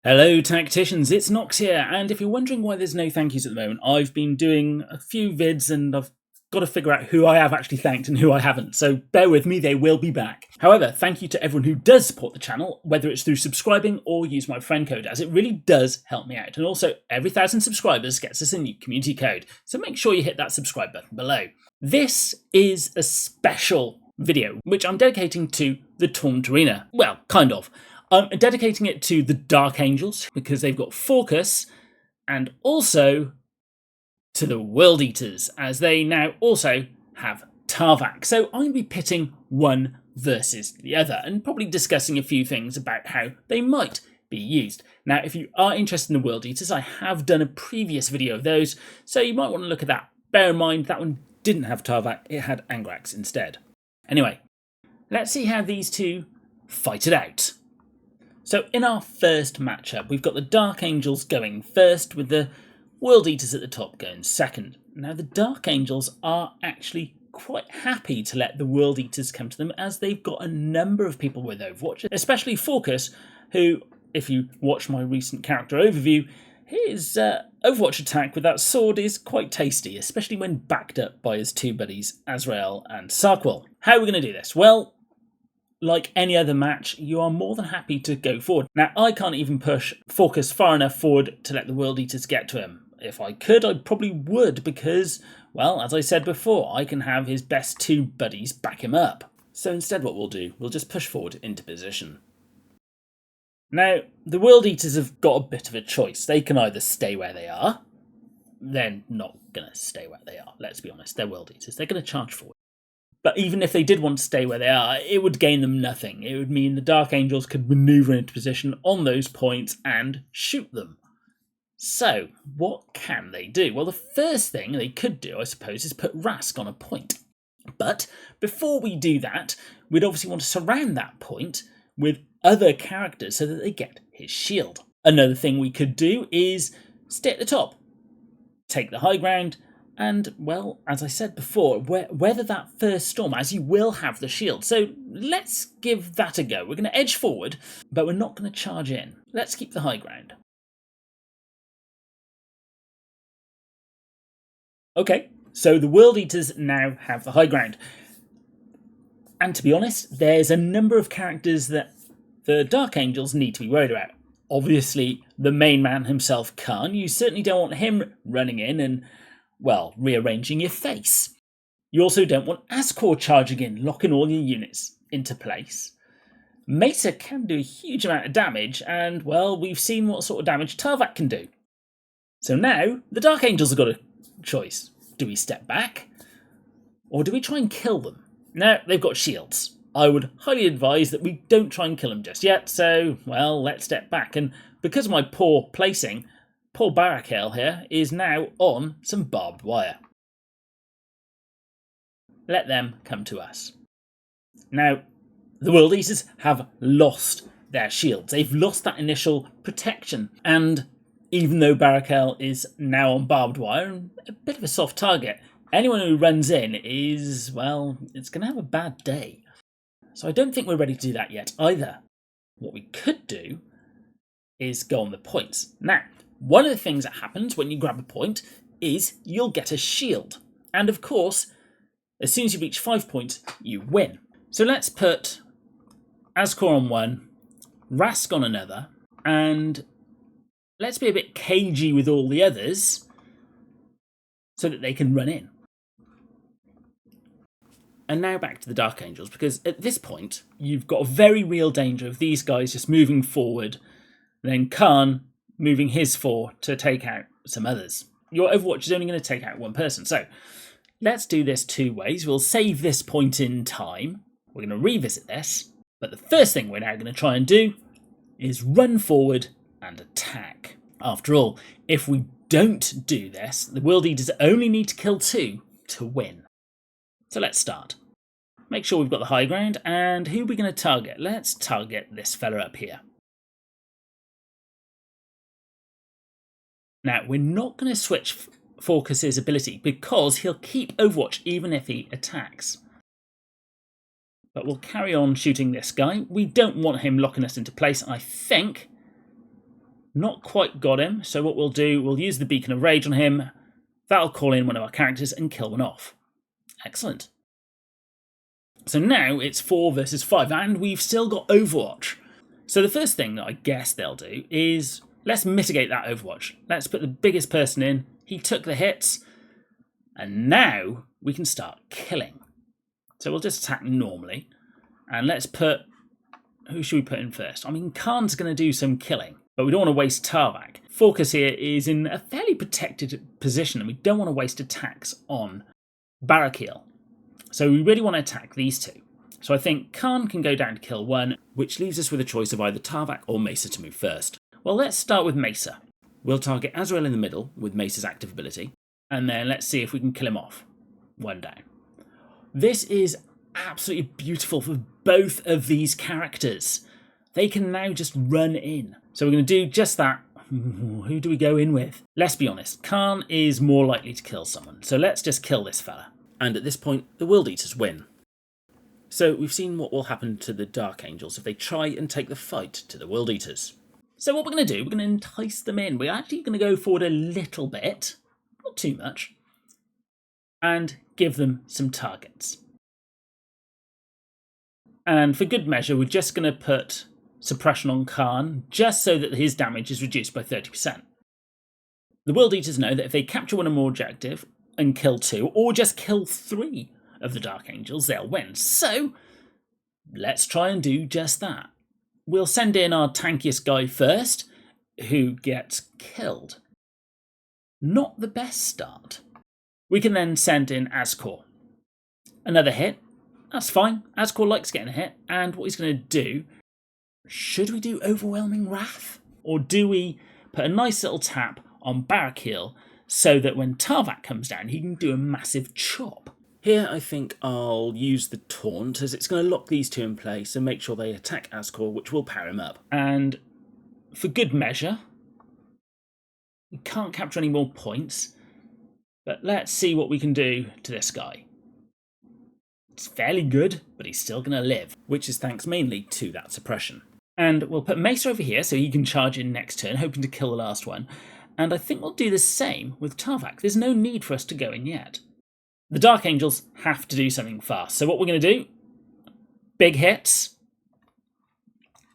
Hello tacticians, it's Nox here, and if you're wondering why there's no thank yous at the moment, I've been doing a few vids and I've got to figure out who I have actually thanked and who I haven't, so bear with me, they will be back. However, thank you to everyone who does support the channel, whether it's through subscribing or use my friend code, as it really does help me out. And also, every 1,000 subscribers gets us a new community code, so make sure you hit that subscribe button below. This is a special video, which I'm dedicating to the Taunt Arena. Well, kind of. I'm dedicating it to the Dark Angels because they've got Focus, and also to the World Eaters as they now also have Tarvak. So I'm going to be pitting one versus the other and probably discussing a few things about how they might be used. Now, if you are interested in the World Eaters, I have done a previous video of those, so you might want to look at that. Bear in mind that one didn't have Tarvak, it had Angrax instead. Anyway, let's see how these two fight it out. So in our first matchup, we've got the Dark Angels going first, with the World Eaters at the top going second. Now the Dark Angels are actually quite happy to let the World Eaters come to them, as they've got a number of people with Overwatch, especially Focus, who, if you watch my recent character overview, his Overwatch attack with that sword is quite tasty, especially when backed up by his two buddies, Azrael and Sarkwell. How are we going to do this? Well, like any other match, you are more than happy to go forward. Now, I can't even push Focus far enough forward to let the World Eaters get to him. If I could, I probably would, because, well, as I said before, I can have his best two buddies back him up. So instead what we'll do, we'll just push forward into position. Now, the World Eaters have got a bit of a choice. They can either stay where they are. They're not going to stay where they are, let's be honest. They're World Eaters. They're going to charge forward. But even if they did want to stay where they are, it would gain them nothing. It would mean the Dark Angels could maneuver into position on those points and shoot them. So, what can they do? Well, the first thing they could do, I suppose, is put Rask on a point. But before we do that, we'd obviously want to surround that point with other characters so that they get his shield. Another thing we could do is stay at the top, take the high ground, and, well, as I said before, weather that first storm, as you will have the shield. So let's give that a go. We're going to edge forward, but we're not going to charge in. Let's keep the high ground. Okay, so the World Eaters now have the high ground. And to be honest, there's a number of characters that the Dark Angels need to be worried about. Obviously, the main man himself, Khan. You certainly don't want him running in and, well, rearranging your face. You also don't want Ascor charging in, locking all your units into place. Mesa can do a huge amount of damage, and, well, we've seen what sort of damage Tarvak can do. So now, the Dark Angels have got a choice. Do we step back? Or do we try and kill them? Now, they've got shields. I would highly advise that we don't try and kill them just yet, so, well, let's step back. And because of my poor placing, poor Barakel here is now on some barbed wire. Let them come to us. Now, the World Eaters have lost their shields. They've lost that initial protection. And even though Barakel is now on barbed wire and a bit of a soft target, anyone who runs in is, well, it's going to have a bad day. So I don't think we're ready to do that yet either. What we could do is go on the points. Now, one of the things that happens when you grab a point is you'll get a shield. And of course, as soon as you reach 5 points, you win. So let's put Ascor on one, Rask on another, and let's be a bit cagey with all the others so that they can run in. And now back to the Dark Angels, because at this point, you've got a very real danger of these guys just moving forward, then Khan moving his four to take out some others. Your Overwatch is only going to take out one person. So let's do this two ways. We'll save this point in time. We're going to revisit this. But the first thing we're now going to try and do is run forward and attack. After all, if we don't do this, the World Eaters only need to kill 2 to win. So let's start. Make sure we've got the high ground, and who are we going to target? Let's target this fella up here. Now, we're not going to switch Focus's ability because he'll keep Overwatch even if he attacks. But we'll carry on shooting this guy. We don't want him locking us into place, I think. Not quite got him, so what we'll do, we'll use the Beacon of Rage on him. That'll call in one of our characters and kill one off. Excellent. So now it's 4 versus 5, and we've still got Overwatch. So the first thing that I guess they'll do is, let's mitigate that Overwatch. Let's put the biggest person in. He took the hits, and now we can start killing. So we'll just attack normally, and let's put, who should we put in first? I mean, Khan's going to do some killing, but we don't want to waste Tarvak. Fawkes here is in a fairly protected position, and we don't want to waste attacks on Barakil. So we really want to attack these two. So I think Khan can go down to kill one, which leaves us with a choice of either Tarvak or Mesa to move first. Well, let's start with Mesa. We'll target Azrael in the middle with Mesa's active ability, and then let's see if we can kill him off. 1 down. This is absolutely beautiful for both of these characters. They can now just run in. So we're going to do just that. Who do we go in with? Let's be honest, Khan is more likely to kill someone, so let's just kill this fella. And at this point, the World Eaters win. So we've seen what will happen to the Dark Angels if they try and take the fight to the World Eaters. So what we're going to do, we're going to entice them in. We're actually going to go forward a little bit, not too much, and give them some targets. And for good measure, we're just going to put suppression on Khan, just so that his damage is reduced by 30%. The World Eaters know that if they capture one or more objective and kill 2, or just kill 3 of the Dark Angels, they'll win. So let's try and do just that. We'll send in our tankiest guy first, who gets killed. Not the best start. We can then send in Azkor. Another hit. That's fine. Azkor likes getting a hit, and what he's going to do, should we do Overwhelming Wrath? Or do we put a nice little tap on Barakil so that when Tarvak comes down, he can do a massive chop? Here I think I'll use the Taunt, as it's going to lock these two in place and make sure they attack Azkor, which will power him up. And for good measure, we can't capture any more points, but let's see what we can do to this guy. It's fairly good, but he's still going to live, which is thanks mainly to that suppression. And we'll put Mesa over here so he can charge in next turn, hoping to kill the last one. And I think we'll do the same with Tarvak. There's no need for us to go in yet. The Dark Angels have to do something fast. So what we're going to do, big hits.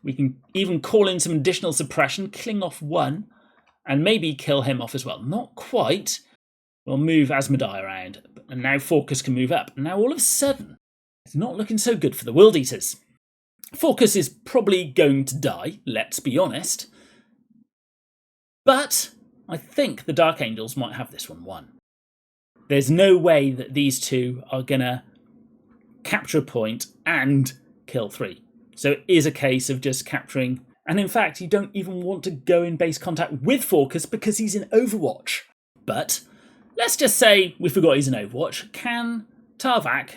We can even call in some additional suppression, killing off one, and maybe kill him off as well. Not quite. We'll move Asmodai around, and now Fawkes can move up. Now all of a sudden, it's not looking so good for the World Eaters. Fawkes is probably going to die, let's be honest. But I think the Dark Angels might have this one won. There's no way that these two are going to capture a point and kill 3. So it is a case of just capturing. And in fact, you don't even want to go in base contact with Fawkes because he's in Overwatch. But let's just say we forgot he's in Overwatch. Can Tarvak?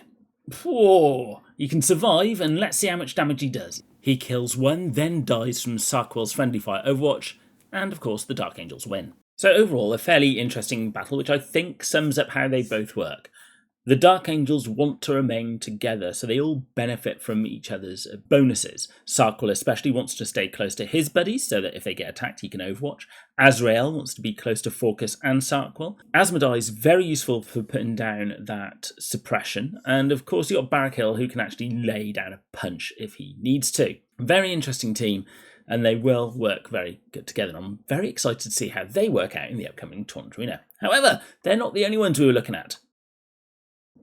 Whoa, he can survive, and let's see how much damage he does. He kills one, then dies from Sarkwell's friendly fire Overwatch, and of course the Dark Angels win. So overall, a fairly interesting battle, which I think sums up how they both work. The Dark Angels want to remain together, so they all benefit from each other's bonuses. Sarkwell especially wants to stay close to his buddies, so that if they get attacked, he can Overwatch. Azrael wants to be close to Fawkes and Sarkwell. Asmodai is very useful for putting down that suppression. And of course, you've got Barakil, who can actually lay down a punch if he needs to. Very interesting team, and they will work very good together. I'm very excited to see how they work out in the upcoming Tournament Arena. However, they're not the only ones we were looking at.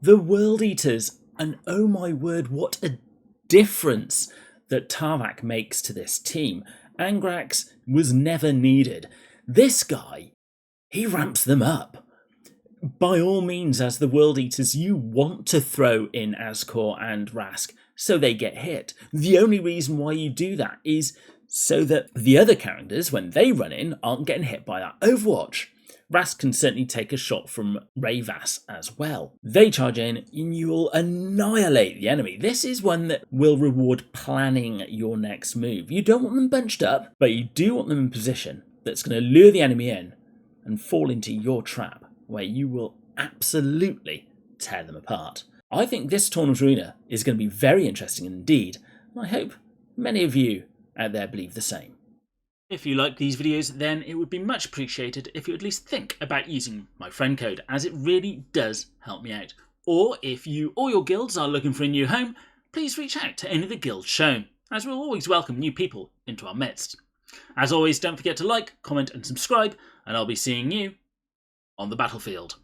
The World Eaters, and oh my word, what a difference that Tarvak makes to this team. Angrax was never needed. This guy, he ramps them up. By all means, as the World Eaters, you want to throw in Azkor and Rask so they get hit. The only reason why you do that is so that the other characters, when they run in, aren't getting hit by that Overwatch. Rask can certainly take a shot from Rayvas as well. They charge in and you'll annihilate the enemy. This is one that will reward planning your next move. You don't want them bunched up, but you do want them in position that's going to lure the enemy in and fall into your trap, where you will absolutely tear them apart. I think this Tournament Arena is going to be very interesting indeed, and I hope many of you out there believe the same. If you like these videos, then it would be much appreciated if you at least think about using my friend code, as it really does help me out. Or if you or your guilds are looking for a new home, please reach out to any of the guilds shown, as we'll always welcome new people into our midst. As always, don't forget to like, comment and subscribe, and I'll be seeing you on the battlefield.